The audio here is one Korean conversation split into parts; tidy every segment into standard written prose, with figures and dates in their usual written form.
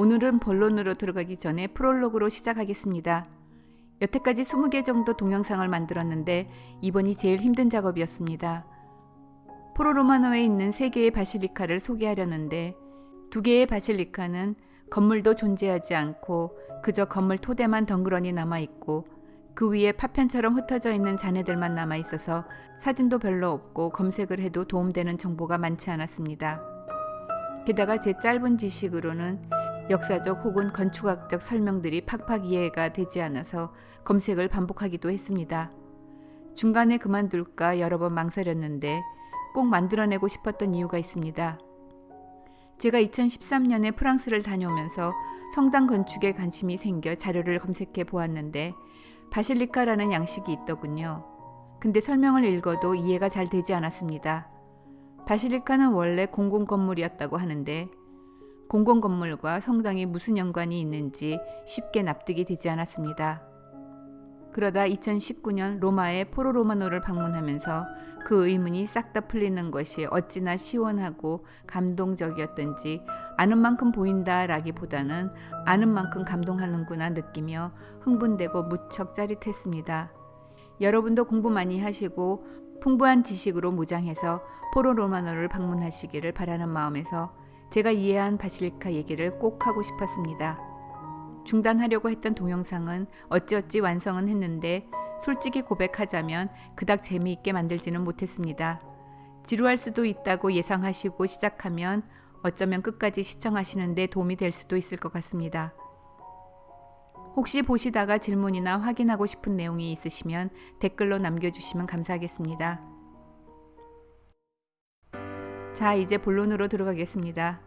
오늘은 본론으로 들어가기 전에 프롤로그로 시작하겠습니다. 여태까지 20개 정도 동영상을 만들었는데 이번이 제일 힘든 작업이었습니다. 포로로마노에 있는 3개의 바실리카를 소개하려는데 2개의 바실리카는 건물도 존재하지 않고 그저 건물 토대만 덩그러니 남아있고 그 위에 파편처럼 흩어져 있는 잔해들만 남아있어서 사진도 별로 없고 검색을 해도 도움되는 정보가 많지 않았습니다. 게다가 제 짧은 지식으로는 역사적 혹은 건축학적 설명들이 팍팍 이해가 되지 않아서 검색을 반복하기도 했습니다. 중간에 그만둘까 여러 번 망설였는데 꼭 만들어내고 싶었던 이유가 있습니다. 제가 2013년에 프랑스를 다녀오면서 성당 건축에 관심이 생겨 자료를 검색해 보았는데 바실리카라는 양식이 있더군요. 근데 설명을 읽어도 이해가 잘 되지 않았습니다. 바실리카는 원래 공공건물이었다고 하는데 공공건물과 성당이 무슨 연관이 있는지 쉽게 납득이 되지 않았습니다. 그러다 2019년 로마의 포로로마노를 방문하면서 그 의문이 싹 다 풀리는 것이 어찌나 시원하고 감동적이었던지 아는 만큼 보인다라기보다는 아는 만큼 감동하는구나 느끼며 흥분되고 무척 짜릿했습니다. 여러분도 공부 많이 하시고 풍부한 지식으로 무장해서 포로로마노를 방문하시기를 바라는 마음에서 제가 이해한 바실리카 얘기를 꼭 하고 싶었습니다. 중단하려고 했던 동영상은 어찌어찌 완성은 했는데 솔직히 고백하자면 그닥 재미있게 만들지는 못했습니다. 지루할 수도 있다고 예상하시고 시작하면 어쩌면 끝까지 시청하시는데 도움이 될 수도 있을 것 같습니다. 혹시 보시다가 질문이나 확인하고 싶은 내용이 있으시면 댓글로 남겨주시면 감사하겠습니다. 자, 이제 본론으로 들어가겠습니다.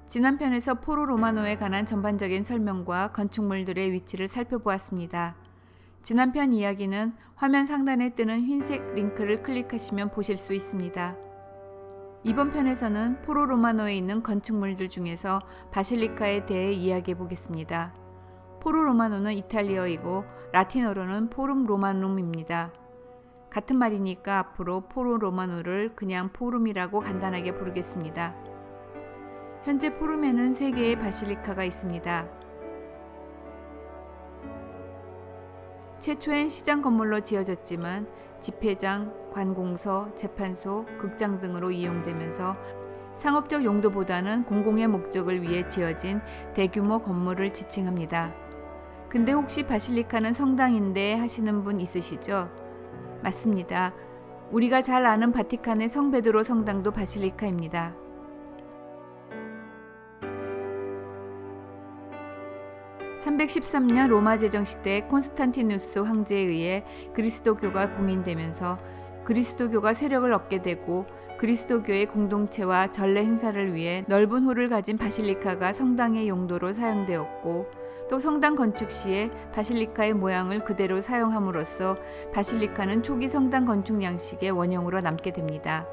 지난 편에서 포로로마노에 관한 전반적인 설명과 건축물들의 위치를 살펴보았습니다. 지난 편 이야기는 화면 상단에 뜨는 흰색 링크를 클릭하시면 보실 수 있습니다. 이번 편에서는 포로로마노에 있는 건축물들 중에서 바실리카에 대해 이야기해 보겠습니다. 포로로마노는 이탈리어이고 라틴어로는 포룸 로마눔입니다. 같은 말이니까 앞으로 포로로마노를 그냥 포룸이라고 간단하게 부르겠습니다. 현재 포룸에는 3개의 바실리카가 있습니다. 최초엔 시장 건물로 지어졌지만 집회장, 관공서, 재판소, 극장 등으로 이용되면서 상업적 용도보다는 공공의 목적을 위해 지어진 대규모 건물을 지칭합니다. 근데 혹시 바실리카는 성당인데 하시는 분 있으시죠? 맞습니다. 우리가 잘 아는 바티칸의 성 베드로 성당도 바실리카입니다. 313년 로마 제정 시대 콘스탄티누스 황제에 의해 그리스도교가 공인되면서 그리스도교가 세력을 얻게 되고 그리스도교의 공동체와 전례 행사를 위해 넓은 홀을 가진 바실리카가 성당의 용도로 사용되었고 또 성당 건축 시에 바실리카의 모양을 그대로 사용함으로써 바실리카는 초기 성당 건축 양식의 원형으로 남게 됩니다.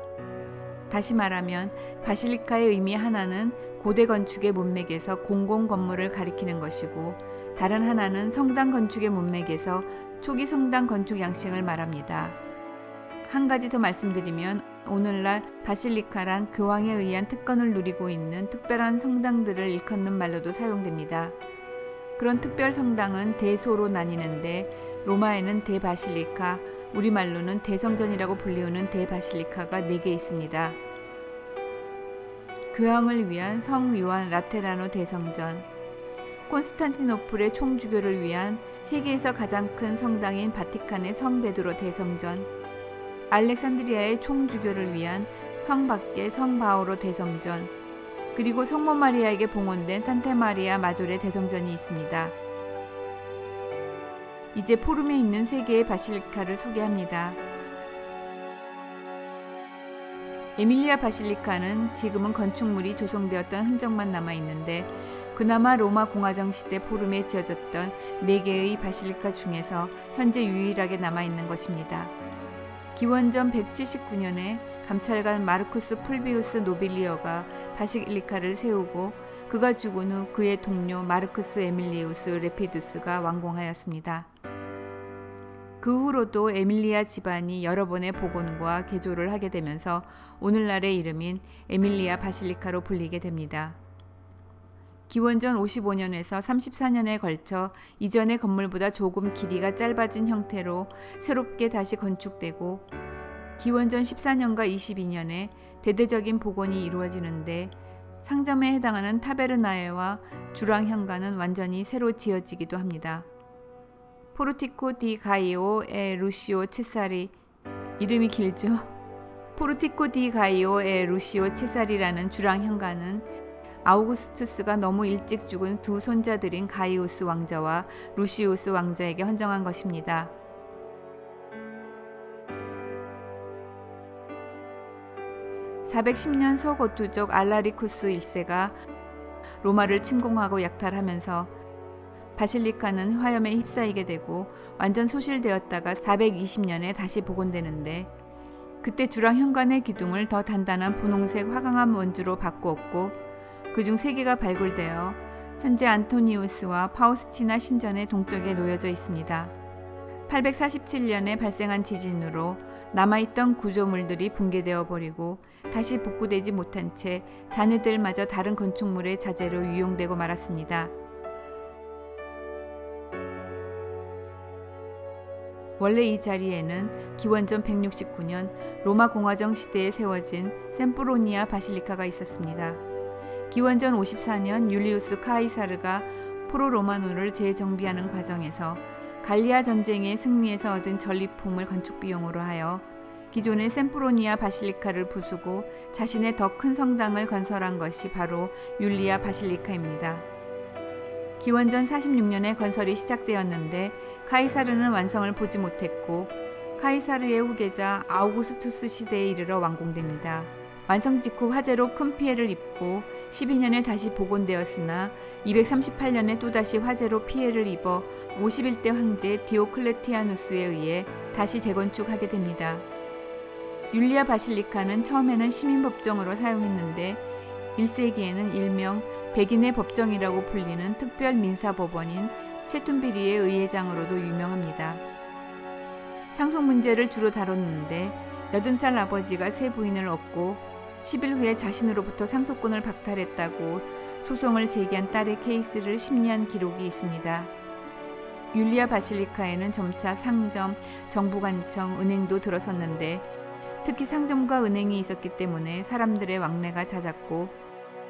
다시 말하면 바실리카의 의미 하나는 고대 건축의 문맥에서 공공 건물을 가리키는 것이고 다른 하나는 성당 건축의 문맥에서 초기 성당 건축 양식을 말합니다. 한 가지 더 말씀드리면 오늘날 바실리카란 교황에 의한 특권을 누리고 있는 특별한 성당들을 일컫는 말로도 사용됩니다. 그런 특별 성당은 대소로 나뉘는데 로마에는 대바실리카, 우리말로는 대성전이라고 불리우는 대바실리카가 4개 있습니다. 교황을 위한 성 요한 라테라노 대성전, 콘스탄티노플의 총주교를 위한 세계에서 가장 큰 성당인 바티칸의 성 베드로 대성전, 알렉산드리아의 총주교를 위한 성 밖의 성 바오로 대성전, 그리고 성모 마리아에게 봉헌된 산타마리아 마조레 대성전이 있습니다. 이제 포룸에 있는 3개의 바실리카를 소개합니다. 에밀리아 바실리카는 지금은 건축물이 조성되었던 흔적만 남아있는데 그나마 로마 공화정 시대 포룸에 지어졌던 4개의 바실리카 중에서 현재 유일하게 남아있는 것입니다. 기원전 179년에 감찰관 마르쿠스 풀비우스 노빌리어가 바실리카를 세우고 그가 죽은 후 그의 동료 마르크스 에밀리우스 레피두스가 완공하였습니다. 그 후로도 에밀리아 집안이 여러 번의 복원과 개조를 하게 되면서 오늘날의 이름인 에밀리아 바실리카로 불리게 됩니다. 기원전 55년에서 34년에 걸쳐 이전의 건물보다 조금 길이가 짧아진 형태로 새롭게 다시 건축되고 기원전 14년과 22년에 대대적인 복원이 이루어지는데 상점에 해당하는 타베르나에와 주랑 현관은 완전히 새로 지어지기도 합니다. 포르티코 디 가이오 에 루시오 체사리, 이름이 길죠? 포르티코 디 가이오 에 루시오 체사리라는 주랑 현관은 아우구스투스가 너무 일찍 죽은 두 손자들인 가이우스 왕자와 루시우스 왕자에게 헌정한 것입니다. (410년) 서고투족 알라리쿠스 1세가 로마를 침공하고 약탈하면서 바실리카는 화염에 휩싸이게 되고 완전 소실되었다가 420년에 다시 복원되는데, 그때 주랑 현관의 기둥을 더 단단한 분홍색 화강암 원주로 바꾸었고 그중 3개가 발굴되어 현재 안토니우스와 파우스티나 신전의 동쪽에 놓여져 있습니다. 847년에 발생한 지진으로 남아있던 구조물들이 붕괴되어 버리고 다시 복구되지 못한 채 잔해들마저 다른 건축물의 자재로 유용되고 말았습니다. 원래 이 자리에는 기원전 169년 로마 공화정 시대에 세워진 샘프로니아 바실리카가 있었습니다. 기원전 54년 율리우스 카이사르가 포로로마노를 재정비하는 과정에서 갈리아 전쟁의 승리에서 얻은 전리품을 건축 비용으로 하여 기존의 샘프로니아 바실리카를 부수고 자신의 더 큰 성당을 건설한 것이 바로 율리아 바실리카입니다. 기원전 46년에 건설이 시작되었는데 카이사르는 완성을 보지 못했고 카이사르의 후계자 아우구스투스 시대에 이르러 완공됩니다. 완성 직후 화재로 큰 피해를 입고 12년에 다시 복원되었으나 238년에 또다시 화재로 피해를 입어 51대 황제 디오클레티아누스에 의해 다시 재건축하게 됩니다. 율리아 바실리카는 처음에는 시민법정으로 사용했는데 1세기에는 일명 백인의 법정이라고 불리는 특별 민사법원인 체툰비리의 의회장으로도 유명합니다. 상속 문제를 주로 다뤘는데 80살 아버지가 세 부인을 얻고 10일 후에 자신으로부터 상속권을 박탈했다고 소송을 제기한 딸의 케이스를 심리한 기록이 있습니다. 율리아 바실리카에는 점차 상점, 정부관청, 은행도 들어섰는데 특히 상점과 은행이 있었기 때문에 사람들의 왕래가 잦았고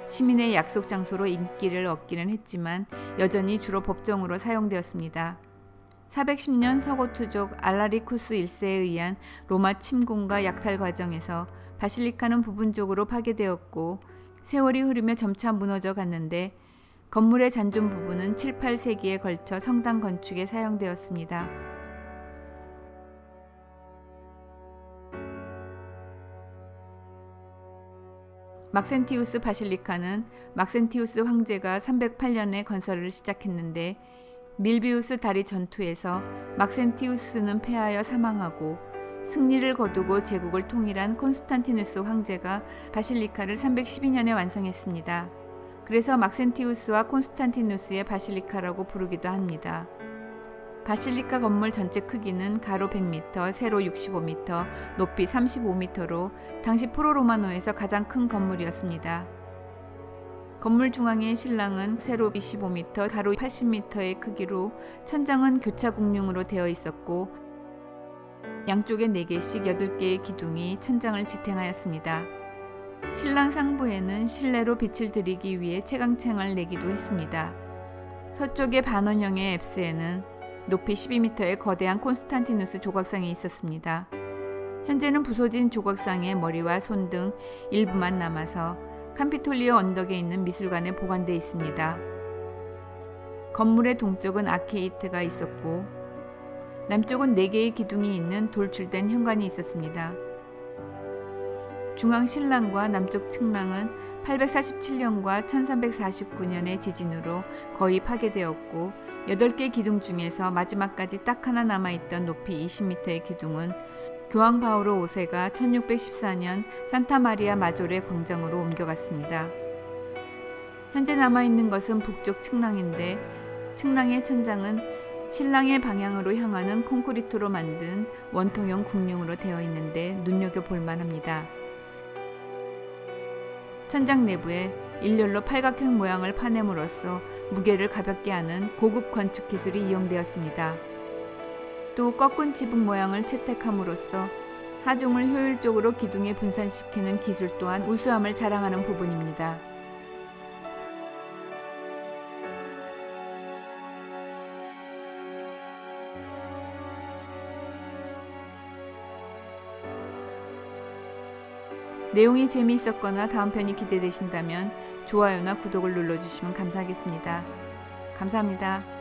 시민의 약속 장소로 인기를 얻기는 했지만 여전히 주로 법정으로 사용되었습니다. 410년 서고투족 알라리쿠스 1세에 의한 로마 침공과 약탈 과정에서 바실리카는 부분적으로 파괴되었고 세월이 흐르며 점차 무너져 갔는데 건물의 잔존 부분은 7, 8세기에 걸쳐 성당 건축에 사용되었습니다. 막센티우스 바실리카는 막센티우스 황제가 308년에 건설을 시작했는데 밀비우스 다리 전투에서 막센티우스는 패하여 사망하고 승리를 거두고 제국을 통일한 콘스탄티누스 황제가 바실리카를 312년에 완성했습니다. 그래서 막센티우스와 콘스탄티누스의 바실리카라고 부르기도 합니다. 바실리카 건물 전체 크기는 가로 100m, 세로 65m, 높이 35m로 당시 포로로마노에서 가장 큰 건물이었습니다. 건물 중앙의 신랑은 세로 25m, 가로 80m의 크기로 천장은 교차공룡으로 되어 있었고 양쪽에 4개씩 8개의 기둥이 천장을 지탱하였습니다. 신랑 상부에는 실내로 빛을 들이기 위해 채광창을 내기도 했습니다. 서쪽의 반원형의 앱스에는 높이 12m의 거대한 콘스탄티누스 조각상이 있었습니다. 현재는 부서진 조각상의 머리와 손 등 일부만 남아서 캄피톨리오 언덕에 있는 미술관에 보관되어 있습니다. 건물의 동쪽은 아케이트가 있었고 남쪽은 4개의 기둥이 있는 돌출된 현관이 있었습니다. 중앙 신랑과 남쪽 측랑은 847년과 1349년의 지진으로 거의 파괴되었고 8개 기둥 중에서 마지막까지 딱 하나 남아있던 높이 20m의 기둥은 교황 바오로 5세가 1614년 산타마리아 마조레 광장으로 옮겨갔습니다. 현재 남아있는 것은 북쪽 측랑인데 측랑의 천장은 신랑의 방향으로 향하는 콘크리트로 만든 원통형 국룡으로 되어 있는데 눈여겨볼 만합니다. 천장 내부에 일렬로 팔각형 모양을 파냄으로써 무게를 가볍게 하는 고급 건축 기술이 이용되었습니다. 또 꺾은 지붕 모양을 채택함으로써 하중을 효율적으로 기둥에 분산시키는 기술 또한 우수함을 자랑하는 부분입니다. 내용이 재미있었거나 다음 편이 기대되신다면 좋아요나 구독을 눌러주시면 감사하겠습니다. 감사합니다.